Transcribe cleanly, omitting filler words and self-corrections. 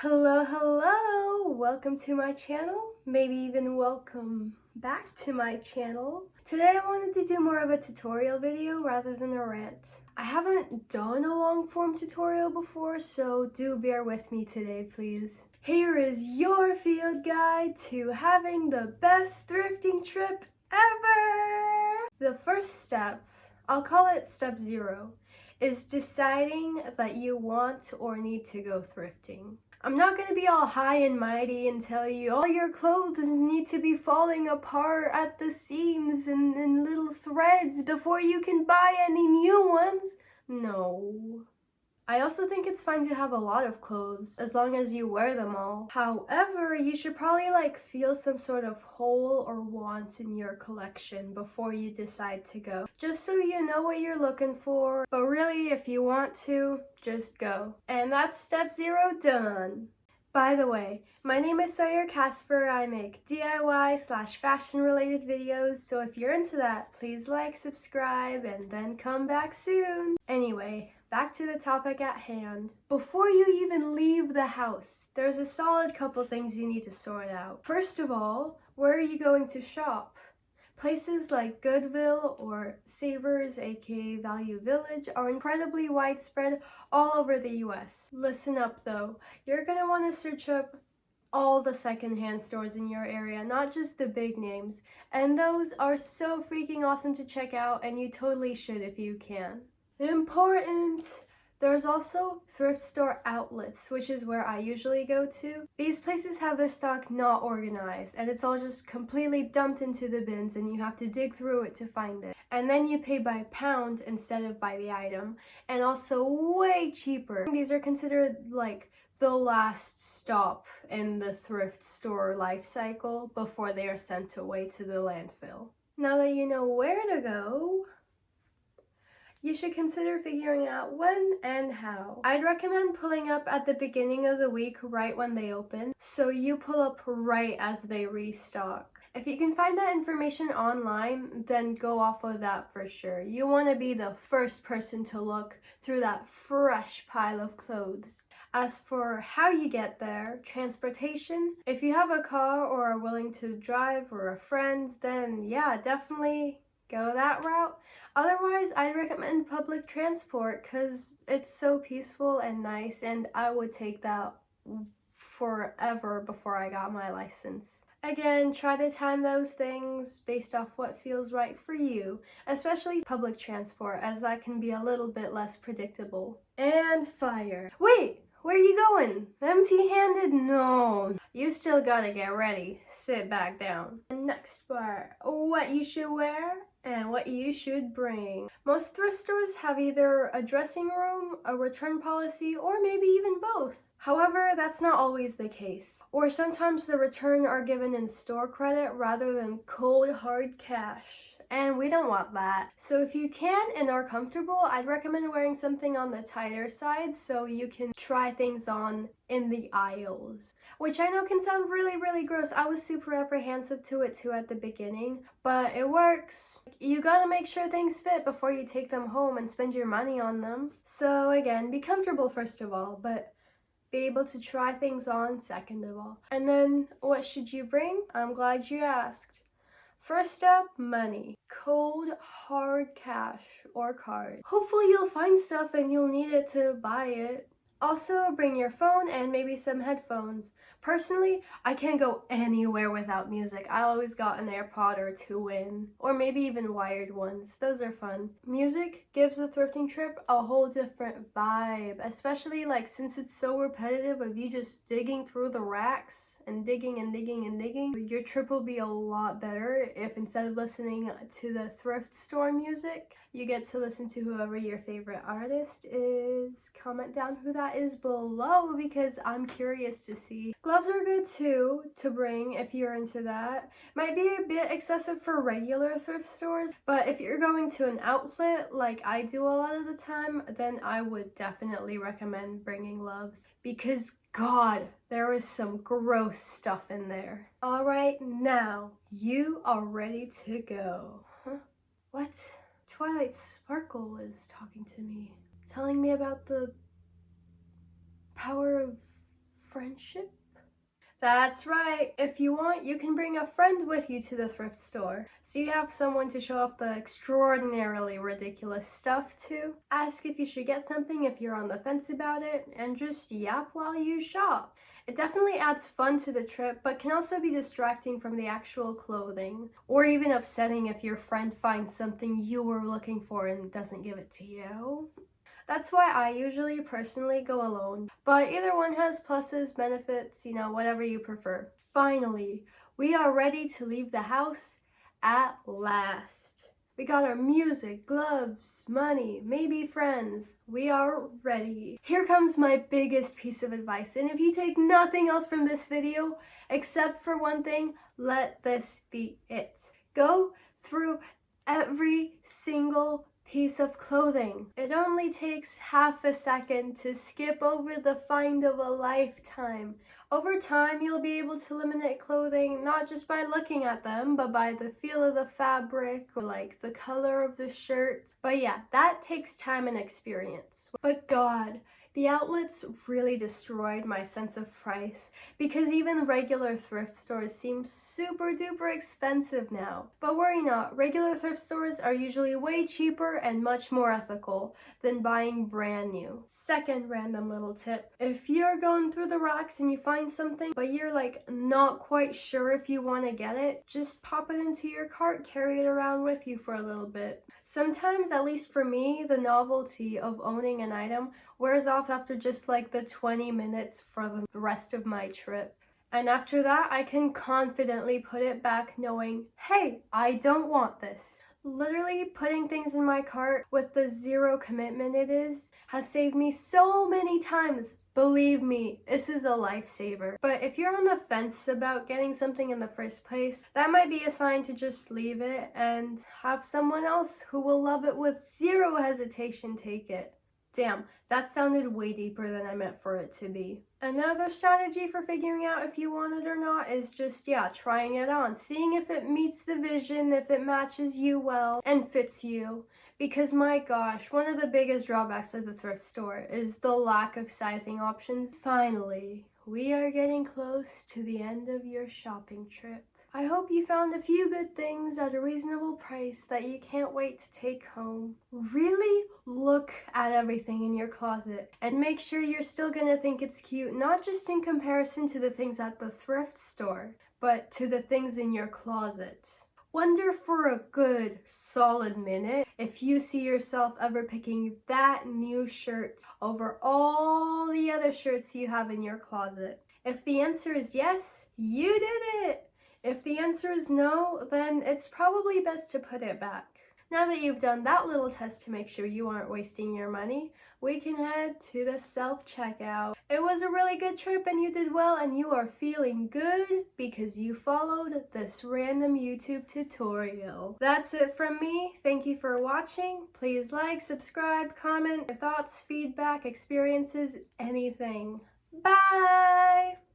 Hello, welcome to my channel, maybe even welcome back to my channel. Today I wanted to do more of a tutorial video rather than a rant. I haven't done a long form tutorial before, so do bear with me today, please. Here is your field guide to having the best thrifting trip ever! The first step, I'll call it step 0, is deciding that you want or need to go thrifting. I'm not going to be all high and mighty and tell you all your clothes need to be falling apart at the seams and in little threads before you can buy any new ones. No. I also think it's fine to have a lot of clothes as long as you wear them all. However, you should probably feel some sort of hole or want in your collection before you decide to go. Just so you know what you're looking for. But really, if you want to, just go. And that's step 0 done. By the way, my name is Caspr. I make DIY/fashion related videos, so if you're into that, please like, subscribe, and then come back soon. Anyway, back to the topic at hand. Before you even leave the house, there's a solid couple things you need to sort out. First of all, where are you going to shop? Places like Goodwill or Sawyer'z, aka Value Village, are incredibly widespread all over the US. Listen up though, you're gonna want to search up all the secondhand stores in your area, not just the big names. And those are so freaking awesome to check out, and you totally should if you can. Important! There's also thrift store outlets, which is where I usually go to. These places have their stock not organized, and it's all just completely dumped into the bins, and you have to dig through it to find it. And then you pay by pound instead of by the item, and also way cheaper. These are considered the last stop in the thrift store life cycle before they are sent away to the landfill. Now that you know where to go, you should consider figuring out when and how. I'd recommend pulling up at the beginning of the week right when they open, so you pull up right as they restock. If you can find that information online, then go off of that for sure. You want to be the first person to look through that fresh pile of clothes. As for how you get there, transportation, if you have a car or are willing to drive or a friend, then yeah, definitely go that route. Otherwise, I'd recommend public transport because it's so peaceful and nice, and I would take that forever before I got my license. Again, try to time those things based off what feels right for you, especially public transport, as that can be a little bit less predictable. And fire. Wait! Where are you going? Empty-handed? No. You still gotta get ready. Sit back down. Next part, what you should wear and what you should bring. Most thrift stores have either a dressing room, a return policy, or maybe even both. However, that's not always the case. Or sometimes the return are given in store credit rather than cold hard cash. And we don't want that. So if you can and are comfortable, I'd recommend wearing something on the tighter side so you can try things on in the aisles. Which I know can sound really gross. I was super apprehensive to it too at the beginning, but it works. You gotta make sure things fit before you take them home and spend your money on them. So again, be comfortable first of all, but be able to try things on second of all. And then what should you bring? I'm glad you asked. First up, money. Cold, hard cash or card. Hopefully you'll find stuff and you'll need it to buy it. Also, bring your phone and maybe some headphones. Personally, I can't go anywhere without music. I always got an AirPod or two in, or maybe even wired ones. Those are fun. Music gives the thrifting trip a whole different vibe, especially since it's so repetitive of you just digging through the racks and digging and digging and digging. Your trip will be a lot better if instead of listening to the thrift store music, you get to listen to whoever your favorite artist is. Comment down who that is below because I'm curious to see. Gloves are good too to bring if you're into that. Might be a bit excessive for regular thrift stores, but if you're going to an outlet like I do a lot of the time, then I would definitely recommend bringing gloves because God, there is some gross stuff in there. Alright, now you are ready to go. Huh? What? Twilight Sparkle is talking to me, telling me about the power of friendship? That's right. If you want, you can bring a friend with you to the thrift store. So you have someone to show off the extraordinarily ridiculous stuff to. Ask if you should get something if you're on the fence about it, and just yap while you shop. It definitely adds fun to the trip, but can also be distracting from the actual clothing, or even upsetting if your friend finds something you were looking for and doesn't give it to you. That's why I usually personally go alone. But either one has pluses, benefits, whatever you prefer. Finally, we are ready to leave the house at last. We got our music, gloves, money, maybe friends. We are ready. Here comes my biggest piece of advice. And if you take nothing else from this video, except for one thing, let this be it. Go through every single piece of clothing. It only takes half a second to skip over the find of a lifetime. Over time, you'll be able to eliminate clothing not just by looking at them, but by the feel of the fabric or like the color of the shirt. But yeah, that takes time and experience. But God, the outlets really destroyed my sense of price because even regular thrift stores seem super duper expensive now. But worry not, regular thrift stores are usually way cheaper and much more ethical than buying brand new. Second random little tip, if you're going through the racks and you find something but you're like not quite sure if you want to get it, just pop it into your cart, carry it around with you for a little bit. Sometimes, at least for me, the novelty of owning an item wears off after just like the 20 minutes for the rest of my trip. And after that, I can confidently put it back knowing, hey, I don't want this. Literally putting things in my cart with the zero commitment it is has saved me so many times. Believe me, this is a lifesaver. But if you're on the fence about getting something in the first place, that might be a sign to just leave it and have someone else who will love it with zero hesitation take it. Damn, that sounded way deeper than I meant for it to be. Another strategy for figuring out if you want it or not is just, trying it on. Seeing if it meets the vision, if it matches you well, and fits you. Because my gosh, one of the biggest drawbacks of the thrift store is the lack of sizing options. Finally, we are getting close to the end of your shopping trip. I hope you found a few good things at a reasonable price that you can't wait to take home. Really look at everything in your closet and make sure you're still gonna think it's cute, not just in comparison to the things at the thrift store, but to the things in your closet. Wonder for a good solid minute if you see yourself ever picking that new shirt over all the other shirts you have in your closet. If the answer is yes, you did it! If the answer is no, then it's probably best to put it back. Now that you've done that little test to make sure you aren't wasting your money, we can head to the self-checkout. It was a really good trip and you did well and you are feeling good because you followed this random YouTube tutorial. That's it from me. Thank you for watching. Please like, subscribe, comment your thoughts, feedback, experiences, anything. Bye!